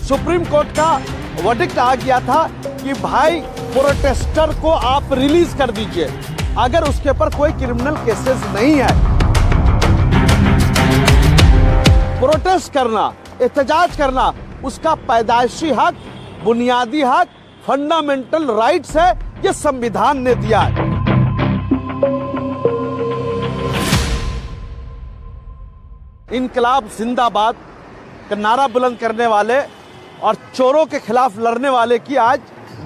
Supreme court का verdict आ गया था कि भाई प्रोटेस्टर को आप रिलीज कर दीजिए अगर उसके ऊपर कोई क्रिमिनल केसेस नहीं है। प्रोटेस्ट करना, एहतजाज करना उसका पैदाइशी हक, बुनियादी हक, फंडामेंटल राइट्स है, ये संविधान ने दिया है। इनकलाब जिंदाबाद का नारा बुलंद करने वाले और चोरों के खिलाफ लड़ने वाले की आज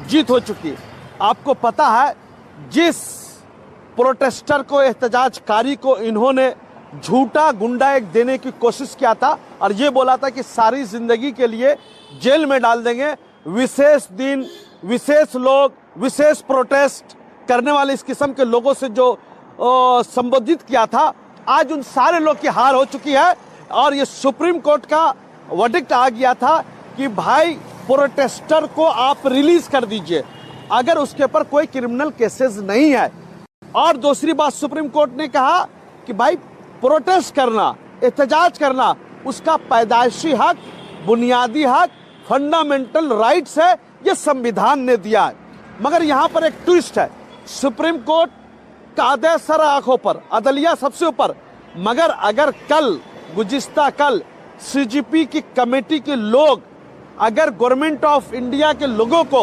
जीत हो चुकी है। आपको पता है जिस प्रोटेस्टर को, एहतजाजकारी को इन्होंने झूठा गुंडा एक देने की कोशिश किया था और ये बोला था कि सारी जिंदगी के लिए जेल में डाल देंगे, विशेष दिन, विशेष लोग, विशेष प्रोटेस्ट करने वाले इस किस्म के लोगों से जो संबोधित किया था, आज उन सारे लोग की हार हो चुकी है और ये सुप्रीम कोर्ट का वर्डिक्ट आ गया था कि भाई प्रोटेस्टर को आप रिलीज कर दीजिए अगर उसके ऊपर कोई क्रिमिनल केसेस नहीं है। और दूसरी बात सुप्रीम कोर्ट ने कहा कि भाई प्रोटेस्ट करना, एहतजाज करना उसका पैदाइशी हक, बुनियादी हक, फंडामेंटल राइट्स है, ये संविधान ने दिया है। मगर यहां पर एक ट्विस्ट है, सुप्रीम कोर्ट का आदेश सर आंखों पर, अदलिया सबसे ऊपर। मगर अगर कल, गुज़िश्ता कल सीजीपी की कमेटी के लोग अगर गवर्नमेंट ऑफ इंडिया के लोगों को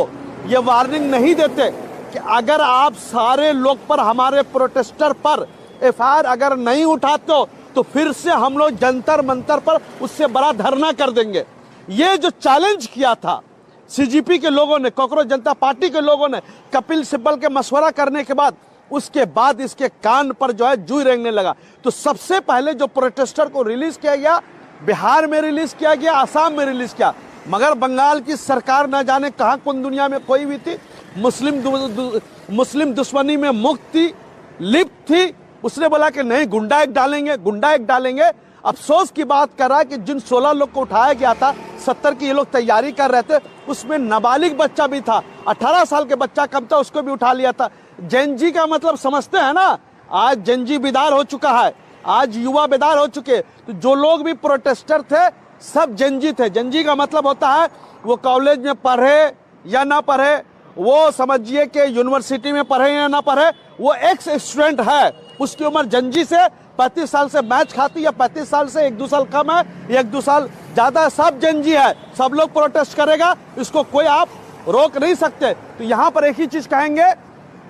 ये वार्निंग नहीं देते कि अगर आप सारे लोग पर, हमारे प्रोटेस्टर पर एफआईआर अगर नहीं उठाते हो तो फिर से हम लोग जंतर मंतर पर उससे बड़ा धरना कर देंगे, ये जो चैलेंज किया था सीजीपी के लोगों ने, कांग्रेस जनता पार्टी के लोगों ने, कपिल सिब्बल के मशवरा करने के बाद, उसके बाद इसके कान पर जो है जूं रेंगने लगा। तो सबसे पहले जो प्रोटेस्टर को रिलीज किया गया, बिहार में रिलीज किया गया, आसाम में रिलीज किया, मगर बंगाल की सरकार न जाने कहां कौन दुनिया में कोई भी थी, मुस्लिम दुश्मनी में मुक्त थी, लिप्त थी, उसने बोला कि नहीं गुंडा एक डालेंगे, गुंडा एक डालेंगे। अफसोस की बात कर रहा है कि जिन 16 लोग को उठाया गया था, 70 की ये लोग तैयारी कर रहे थे, उसमें नाबालिग बच्चा भी था, 18 साल के बच्चा कम था, उसको भी उठा लिया था। जेनजी का मतलब समझते हैं ना, आज जेनजी बेदार हो चुका है, आज युवा बेदार हो चुके। तो जो लोग भी प्रोटेस्टर थे सब जेनजी थे। जेनजी का मतलब होता है वो कॉलेज में पढ़े या ना पढ़े, वो समझिए कि यूनिवर्सिटी में पढ़े या ना पढ़े, वो एक्स स्टूडेंट है, उसकी उम्र जेनजी से 35 साल से मैच खाती है, 35 साल से 1-2 साल कम है, 1-2 साल ज्यादा है, सब जेनजी है, सब लोग प्रोटेस्ट करेगा, इसको कोई आप रोक नहीं सकते। तो यहाँ पर एक ही चीज कहेंगे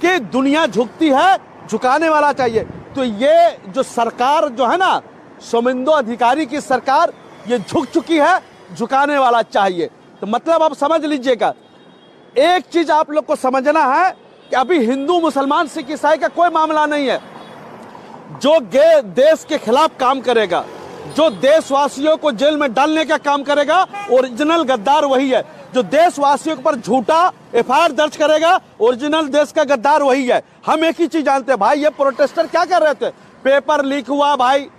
कि दुनिया झुकती है, झुकाने वाला चाहिए। तो ये जो सरकार जो है ना, शुभेंदु अधिकारी की सरकार, ये झुक चुकी है, झुकाने वाला चाहिए। तो मतलब आप समझ लीजिएगा, एक चीज आप लोग को समझना है कि अभी हिंदू, मुसलमान, सिख, ईसाई का कोई मामला नहीं है। जो देश के खिलाफ काम करेगा, जो देशवासियों को जेल में डालने का काम करेगा, ओरिजिनल गद्दार वही है। जो देशवासियों पर झूठा एफआईआर दर्ज करेगा, ओरिजिनल देश का गद्दार वही है। हम एक ही चीज जानते हैं भाई, ये प्रोटेस्टर क्या कर रहे थे, पेपर लीक हुआ भाई,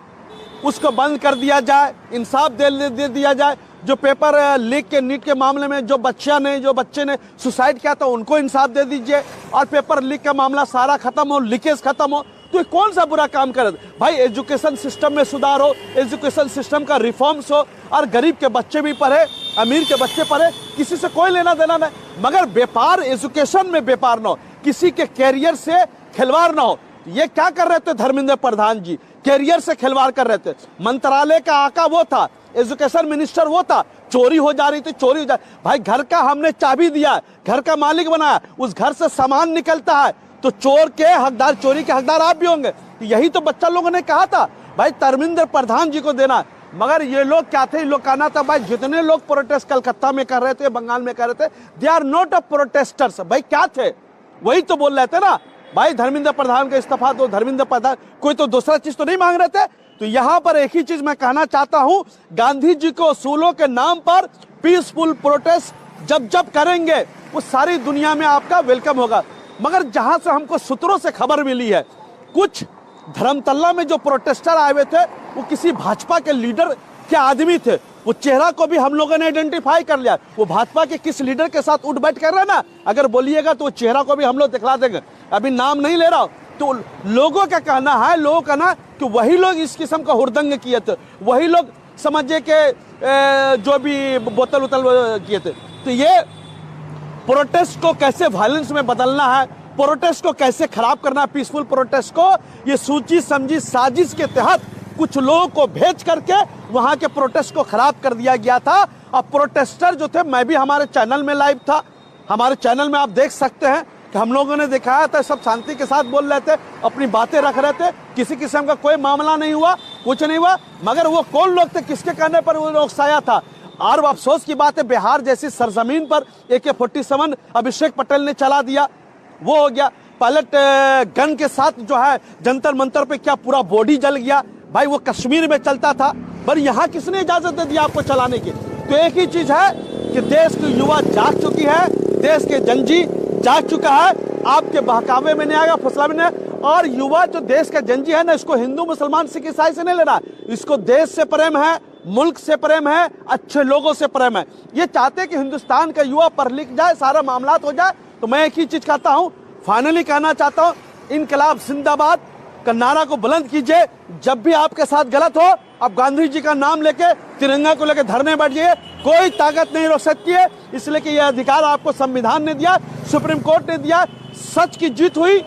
उसको बंद कर दिया जाए, इंसाफ दे दिया जाए। जो पेपर लीक के नीट के मामले में जो बच्चे ने सुसाइड किया था उनको इंसाफ दे दीजिए और पेपर लीक का मामला सारा खत्म हो, लीकेज खत्म हो। तो ये कौन सा बुरा काम करे भाई? एजुकेशन सिस्टम में सुधार हो, एजुकेशन सिस्टम का रिफॉर्म्स हो और गरीब के बच्चे भी पढ़े, अमीर के बच्चे पढ़े, किसी से कोई लेना देना नहीं। मगर व्यापार, एजुकेशन में व्यापार ना हो, किसी के कैरियर से खिलवाड़ ना हो। ये क्या कर रहे थे धर्मेंद्र प्रधान जी? कैरियर से खिलवाड़ कर रहे थे। मंत्रालय का आका वो था, एजुकेशन मिनिस्टर वो था, चोरी हो जा रही थी, चोरी हो जा भाई, घर का हमने चाबी दिया, घर का मालिक बनाया, उस घर से सामान निकलता है तो चोर के हकदार, चोरी के हकदार आप भी होंगे। यही तो बच्चा लोगों ने कहा था भाई धर्मेंद्र प्रधान जी को देना। मगर ये लोग क्या थे, लोग कहना था भाई जितने लोग प्रोटेस्ट कलकत्ता में कर रहे थे, बंगाल में कर रहे थे, they are not a protesters. भाई क्या थे, वही तो बोल रहे थे ना भाई, धर्मेंद्र प्रधान का इस्तीफा दो, धर्मेंद्र प्रधान, कोई तो दूसरा चीज तो नहीं मांग रहे थे। तो यहां पर एक ही चीज मैं कहना चाहता हूं, गांधी जी के उसूलों के नाम पर पीसफुल प्रोटेस्ट जब करेंगे वो सारी दुनिया में आपका वेलकम होगा। मगर जहां से हमको सूत्रों से खबर मिली है, कुछ धर्मतल्ला में जो प्रोटेस्टर आए हुए थे वो किसी भाजपा के लीडर के आदमी थे। वो चेहरा को भी हम लोगों ने आइडेंटिफाई कर लिया, वो भाजपा के किस लीडर के साथ उठ बैठ कर रहे ना, अगर बोलिएगा तो वो चेहरा को भी हम लोग दिखला देंगे। अभी नाम नहीं ले रहा। तो लोगों का कहना है, लोगों का ना कि वही लोग इस किस्म का हुड़दंग किए थे, वही लोग समझिए कि जो भी बोतल उतल किए थे। तो ये प्रोटेस्ट को कैसे वायलेंस में बदलना है, प्रोटेस्ट को कैसे खराब करना है, पीसफुल प्रोटेस्ट को, ये सूची समझी साजिश के तहत कुछ लोगों को भेज करके वहां के प्रोटेस्ट को खराब कर दिया गया था। अब प्रोटेस्टर जो थे, मैं भी हमारे चैनल में लाइव था, हमारे चैनल में आप देख सकते हैं कि हम लोगों ने दिखाया था, सब शांति के साथ बोल रहे थे, अपनी बातें रख रहे थे, किसी किस्म का कोई मामला नहीं हुआ, कुछ नहीं हुआ। मगर वो कौन लोग थे, किसके कहने पर वो लोग उकसाया था। और अफसोस की बात है, बिहार जैसी सरजमीन पर AK-47 अभिषेक पटेल ने चला दिया, वो हो गया। पायलट गन के साथ जो है जंतर मंतर पे क्या पूरा बॉडी जल गया। भाई वो कश्मीर में चलता था, पर यहाँ किसने इजाजत दे दिया आपको चलाने की। तो एक ही चीज है कि देश की युवा जाग चुकी है, देश के जनजी जाग चुका है, आपके बहकावे में नहीं आएगा, फुसलावे में नहीं। और युवा जो देश का जनजी है ना, इसको हिंदू मुसलमान सिख ईसाई से नहीं लेना, इसको देश से प्रेम है, मुल्क से प्रेम है, अच्छे लोगों से प्रेम है। ये चाहते कि हिंदुस्तान का युवा पढ़ लिख जाए, सारा मामला हो जाए। तो मैं एक ही चीज कहता हूं, फाइनली कहना चाहता हूं, इनकलाब जिंदाबाद का नारा को बुलंद कीजिए। जब भी आपके साथ गलत हो, आप गांधी जी का नाम लेके, तिरंगा को लेकर धरने बैठ जाइए, कोई ताकत नहीं रोक सकती है। इसलिए कि यह अधिकार आपको संविधान ने दिया, सुप्रीम कोर्ट ने दिया। सच की जीत हुई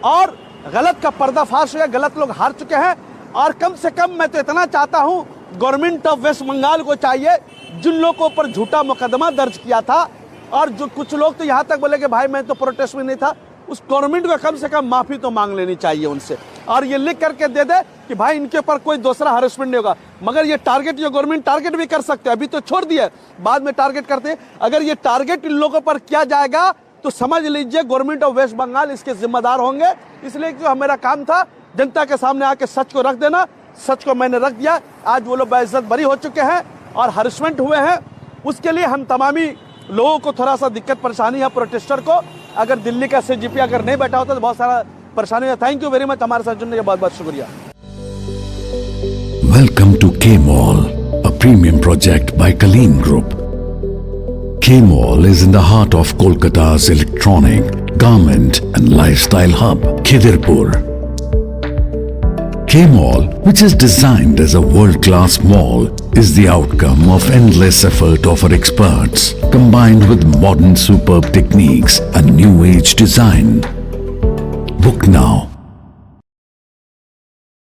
और गलत का पर्दाफाश हुआ, गलत लोग हार चुके हैं। और कम से कम मैं तो इतना चाहता हूं, गवर्नमेंट ऑफ वेस्ट बंगाल को चाहिए, जिन लोगों के ऊपर झूठा मुकदमा दर्ज किया था, और जो कुछ लोग तो यहाँ तक बोले कि भाई मैं तो प्रोटेस्ट में नहीं था, उस गवर्नमेंट को कम से कम माफी तो मांग लेनी चाहिए उनसे, और ये लिख करके दे दे कि भाई इनके ऊपर कोई दूसरा हरेसमेंट नहीं होगा। मगर ये टारगेट, जो गवर्नमेंट टारगेट भी कर सकते हैं, अभी तो छोड़ दिया, बाद में टारगेट करते हैं। अगर ये टारगेट इन लोगों पर किया जाएगा तो समझ लीजिए गवर्नमेंट ऑफ वेस्ट बंगाल इसके जिम्मेदार होंगे। इसलिए जो मेरा काम था जनता के सामने आके सच को रख देना, सच को मैंने रख दिया। आज वो लोग बेइज्जत बरी हो चुके हैं और हरेसमेंट हुए हैं। उसके लिए हम तमामी लोगों को थोड़ा सा दिक्कत परेशानी है, प्रोटेस्टर को। अगर दिल्ली का CGP अगर नहीं बैठा होता तो बहुत सारा परेशानी है। थैंक यू वेरी मच, हमारे साथ जुड़ने का बहुत बहुत शुक्रिया। Welcome to K-Mall, a premium project by Kaleen Group. K-Mall is in the heart of Kolkata's electronic, garment and lifestyle hub, Khidirpur. K-Mall, which is designed as a world-class mall, is the outcome of endless effort of our experts, combined with modern superb techniques and new age design. Book now